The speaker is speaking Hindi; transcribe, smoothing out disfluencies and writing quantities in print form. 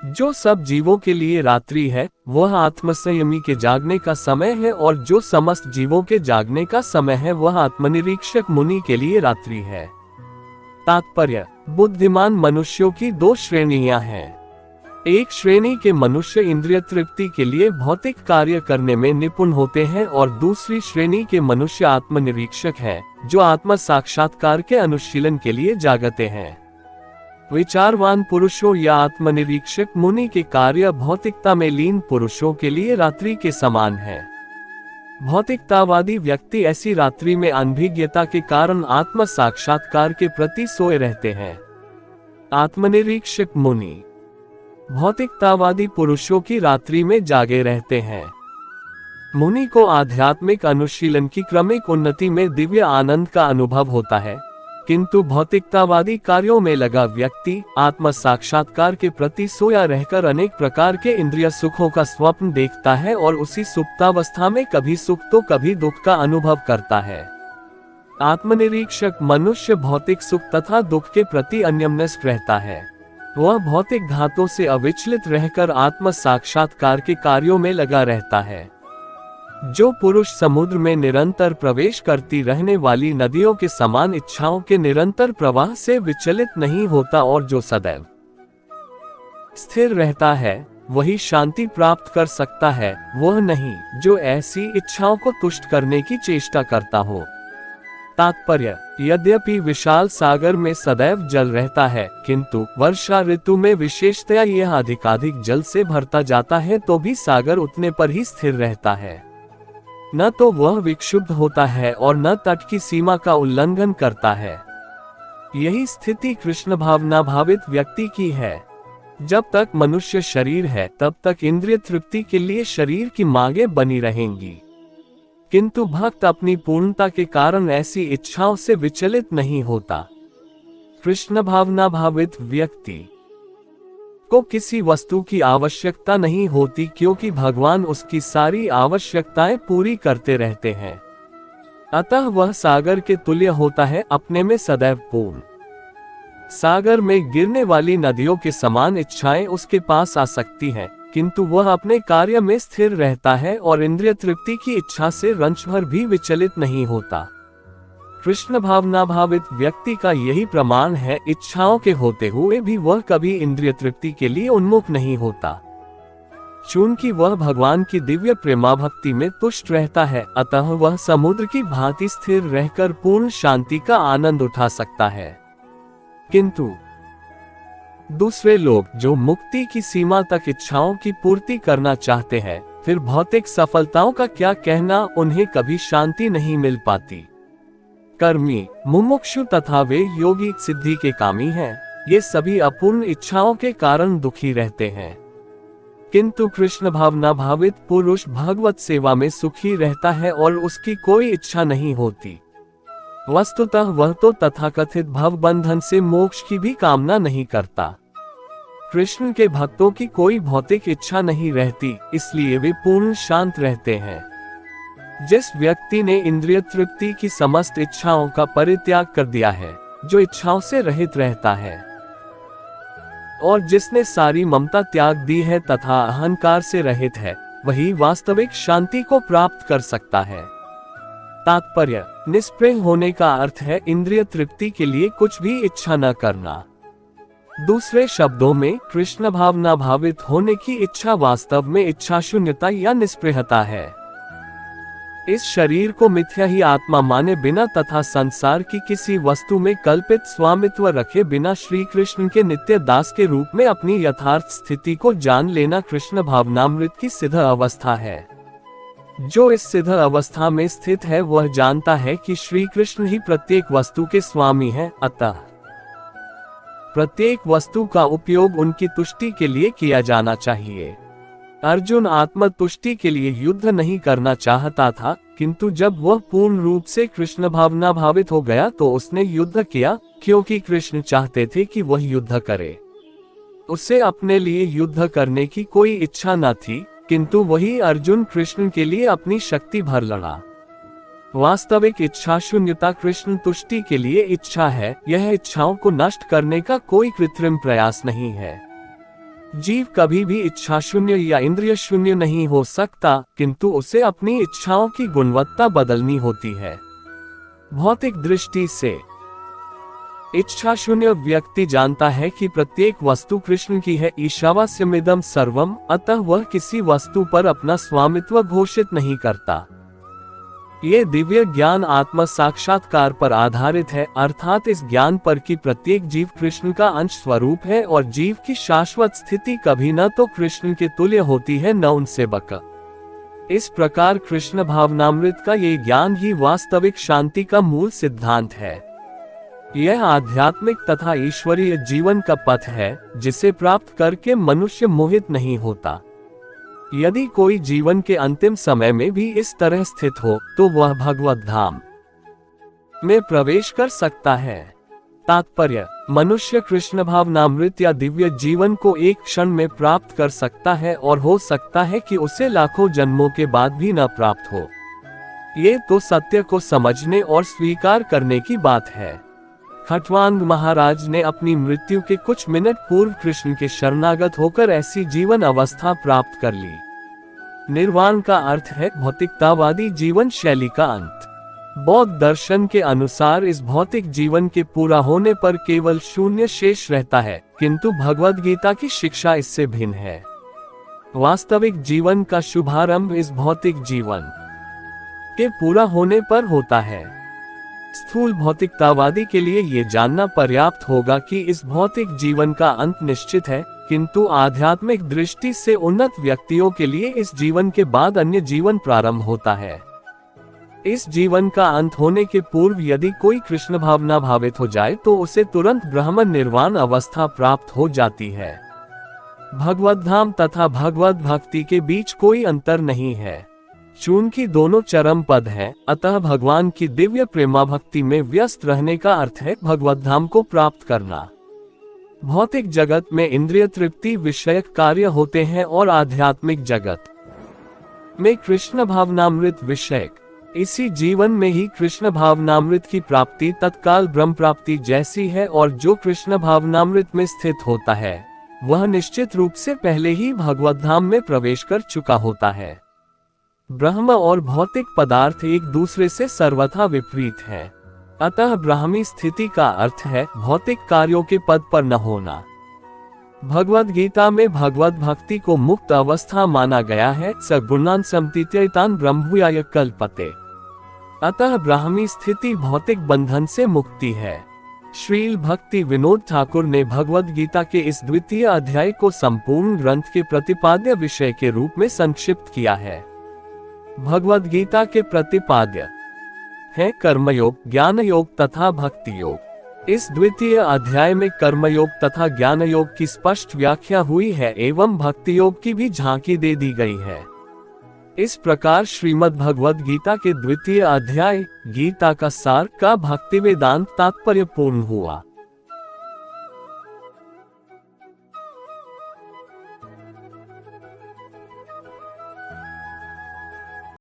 जो सब जीवों के लिए रात्रि है वह आत्मसंयमी के जागने का समय है, और जो समस्त जीवों के जागने का समय है वह आत्मनिरीक्षक मुनि के लिए रात्रि है। तात्पर्य: बुद्धिमान मनुष्यों की दो श्रेणियां हैं। एक श्रेणी के मनुष्य इंद्रिय तृप्ति के लिए भौतिक कार्य करने में निपुण होते हैं, और दूसरी श्रेणी के मनुष्य आत्मनिरीक्षक हैं, जो आत्म साक्षात्कार के अनुशीलन के लिए जागते हैं। विचारवान पुरुषों या आत्मनिरीक्षक मुनि के कार्य भौतिकता में लीन पुरुषों के लिए रात्रि के समान है। भौतिकतावादी व्यक्ति ऐसी रात्रि में अनभिज्ञता के कारण आत्म साक्षात्कार के प्रति सोए रहते हैं। आत्मनिरीक्षक मुनि भौतिकतावादी पुरुषों की रात्रि में जागे रहते हैं। मुनि को आध्यात्मिक अनुशीलन की क्रमिक उन्नति में दिव्य आनंद का अनुभव होता है, किंतु भौतिकतावादी कार्यों में लगा व्यक्ति आत्म साक्षात्कार के प्रति सोया रहकर अनेक प्रकार के इंद्रिय सुखों का स्वप्न देखता है और उसी सुप्तावस्था में कभी सुख तो कभी दुख का अनुभव करता है। आत्मनिरीक्षक मनुष्य भौतिक सुख तथा दुख के प्रति अन्यमनस्क रहता है। वह भौतिक धातों से अविचलित रहकर आत्म साक्षात्कार के कार्यों में लगा रहता है। जो पुरुष समुद्र में निरंतर प्रवेश करती रहने वाली नदियों के समान इच्छाओं के निरंतर प्रवाह से विचलित नहीं होता और जो सदैव स्थिर रहता है, वही शांति प्राप्त कर सकता है, वह नहीं जो ऐसी इच्छाओं को तुष्ट करने की चेष्टा करता हो। तात्पर्य: यद्यपि विशाल सागर में सदैव जल रहता है, किंतु वर्षा ऋतु में विशेषतया यह अधिकाधिक जल से भरता जाता है, तो भी सागर उतने पर ही स्थिर रहता है। न तो वह विक्षुब्ध होता है और न तट की सीमा का उल्लंघन करता है। यही स्थिति कृष्ण भावना भावित व्यक्ति की है। जब तक मनुष्य शरीर है तब तक इंद्रिय तृप्ति के लिए शरीर की मांगें बनी रहेंगी, किंतु भक्त अपनी पूर्णता के कारण ऐसी इच्छाओं से विचलित नहीं होता। कृष्ण भावना भावित व्यक्ति को किसी वस्तु की आवश्यकता नहीं होती, क्योंकि भगवान उसकी सारी आवश्यकताएं पूरी करते रहते हैं। अतः वह सागर के तुल्य होता है, अपने में सदैव पूर्ण। सागर में गिरने वाली नदियों के समान इच्छाएं उसके पास आ सकती हैं, किंतु वह अपने कार्य में स्थिर रहता है और इंद्रिय तृप्ति की इच्छा से रंच भर भी विचलित नहीं होता। कृष्ण भावना भावित व्यक्ति का यही प्रमाण है, इच्छाओं के होते हुए भी वह कभी इंद्रिय तृप्ति के लिए उन्मुख नहीं होता। चूंकि वह भगवान की दिव्य प्रेमा भक्ति में तुष्ट रहता है, अतः वह समुद्र की भांति स्थिर रहकर पूर्ण शांति का आनंद उठा सकता है। किंतु दूसरे लोग जो मुक्ति की सीमा तक इच्छाओं की पूर्ति करना चाहते हैं, फिर भौतिक सफलताओं का क्या कहना, उन्हें कभी शांति नहीं मिल पाती। कर्मी, मुमुक्षु तथा वे योगी सिद्धि के कामी हैं, ये सभी अपूर्ण इच्छाओं के कारण दुखी रहते हैं। किंतु कृष्ण भावना भावित पुरुष भगवत सेवा में सुखी रहता है और उसकी कोई इच्छा नहीं होती। वस्तुतः वह तो तथाकथित भव बंधन से मोक्ष की भी कामना नहीं करता। कृष्ण के भक्तों की कोई भौतिक इच्छा नहीं रहती, इसलिए वे पूर्ण शांत रहते हैं। जिस व्यक्ति ने इंद्रिय तृप्ति की समस्त इच्छाओं का परित्याग कर दिया है, जो इच्छाओं से रहित रहता है, और जिसने सारी ममता त्याग दी है तथा अहंकार से रहित है, वही वास्तविक शांति को प्राप्त कर सकता है। तात्पर्य: निष्प्रेम होने का अर्थ है इंद्रिय तृप्ति के लिए कुछ भी इच्छा न करना। दूसरे शब्दों में, कृष्ण भावना भावित होने की इच्छा वास्तव में इच्छा शून्यता या निष्प्रेहता है। इस शरीर को मिथ्या ही आत्मा माने बिना तथा संसार की किसी वस्तु में कल्पित स्वामित्व रखे बिना श्री कृष्ण के नित्य दास के रूप में अपनी यथार्थ स्थिति को जान लेना कृष्ण भावनामृत की सिद्ध अवस्था है। जो इस सिद्ध अवस्था में स्थित है वह जानता है कि श्री कृष्ण ही प्रत्येक वस्तु के स्वामी हैं, अतः प्रत्येक वस्तु का उपयोग उनकी तुष्टि के लिए किया जाना चाहिए। अर्जुन आत्म तुष्टि के लिए युद्ध नहीं करना चाहता था, किंतु जब वह पूर्ण रूप से कृष्ण भावना भावित हो गया तो उसने युद्ध किया, क्योंकि कृष्ण चाहते थे कि वह युद्ध करे। उसे अपने लिए युद्ध करने की कोई इच्छा न थी, किंतु वही अर्जुन कृष्ण के लिए अपनी शक्ति भर लड़ा। वास्तविक इच्छा शून्यता कृष्ण तुष्टि के लिए इच्छा है। यह इच्छाओं को नष्ट करने का कोई कृत्रिम प्रयास नहीं है। जीव कभी भी इच्छा शून्य या इंद्रिय शून्य नहीं हो सकता, किंतु उसे अपनी इच्छाओं की गुणवत्ता बदलनी होती है। भौतिक दृष्टि से इच्छा शून्य व्यक्ति जानता है कि प्रत्येक वस्तु कृष्ण की है, ईशावास्यमिदं सर्वम, अतः वह किसी वस्तु पर अपना स्वामित्व घोषित नहीं करता। ये दिव्य ज्ञान आत्म साक्षात्कार पर आधारित है, अर्थात इस ज्ञान पर कि प्रत्येक जीव कृष्ण का अंश स्वरूप है और जीव की शाश्वत स्थिति कभी न तो कृष्ण के तुल्य होती है न उनसे बका। इस प्रकार कृष्ण भावनामृत का ये ज्ञान ही वास्तविक शांति का मूल सिद्धांत है। यह आध्यात्मिक तथा ईश्वरीय जीवन का पथ है, जिसे प्राप्त करके मनुष्य मोहित नहीं होता। यदि कोई जीवन के अंतिम समय में भी इस तरह स्थित हो तो वह भगवत धाम में प्रवेश कर सकता है। तात्पर्य: मनुष्य कृष्ण भावनामृत या दिव्य जीवन को एक क्षण में प्राप्त कर सकता है और हो सकता है कि उसे लाखों जन्मों के बाद भी न प्राप्त हो। ये तो सत्य को समझने और स्वीकार करने की बात है। खट्वांग महाराज ने अपनी मृत्यु के कुछ मिनट पूर्व कृष्ण के शरणागत होकर ऐसी जीवन अवस्था प्राप्त कर ली। निर्वाण का अर्थ है भौतिकतावादी जीवन शैली का अंत। बौद्ध दर्शन के अनुसार इस भौतिक जीवन के पूरा होने पर केवल शून्य शेष रहता है, किंतु भगवद गीता की शिक्षा इससे भिन्न है। वास्तविक जीवन का शुभारंभ इस भौतिक जीवन के पूरा होने पर होता है। स्थूल भौतिकतावादी के लिए ये जानना पर्याप्त होगा कि इस भौतिक जीवन का अंत निश्चित है, किंतु आध्यात्मिक दृष्टि से उन्नत व्यक्तियों के लिए इस जीवन के बाद अन्य जीवन प्रारंभ होता है। इस जीवन का अंत होने के पूर्व यदि कोई कृष्ण भावना भावित हो जाए तो उसे तुरंत ब्रह्म निर्वाण अवस्था प्राप्त हो जाती है। भगवत धाम तथा भगवत भक्ति के बीच कोई अंतर नहीं है, चूंकि दोनों चरम पद हैं, अतः भगवान की दिव्य प्रेमा भक्ति में व्यस्त रहने का अर्थ है भगवत धाम को प्राप्त करना। भौतिक जगत में इंद्रिय तृप्ति विषयक कार्य होते हैं और आध्यात्मिक जगत में कृष्ण भावनामृत विषयक। इसी जीवन में ही कृष्ण भावनामृत की प्राप्ति तत्काल ब्रह्म प्राप्ति जैसी है, और जो कृष्ण भावनामृत में स्थित होता है वह निश्चित रूप से पहले ही भगवत धाम में प्रवेश कर चुका होता है। ब्रह्म और भौतिक पदार्थ एक दूसरे से सर्वथा विपरीत हैं। अतः ब्राह्मी स्थिति का अर्थ है भौतिक कार्यों के पद पर न होना। भगवद गीता में भगवत भक्ति को मुक्त अवस्था माना गया है, सगुणान समतीत्यैतान ब्रह्मभूयाय कल्पते। अतः ब्राह्मी स्थिति भौतिक बंधन से मुक्ति है। श्रील भक्ति विनोद ठाकुर ने भगवद गीता के इस द्वितीय अध्याय को संपूर्ण ग्रंथ के प्रतिपाद्य विषय के रूप में संक्षिप्त किया है। भगवद गीता के प्रतिपाद्य है कर्मयोग, ज्ञान योग तथा भक्ति योग। इस द्वितीय अध्याय में कर्मयोग तथा ज्ञान योग की स्पष्ट व्याख्या हुई है एवं भक्ति योग की भी झांकी दे दी गई है। इस प्रकार श्रीमद् भगवद गीता के द्वितीय अध्याय गीता का सार का भक्ति वेदांत तात्पर्य पूर्ण हुआ।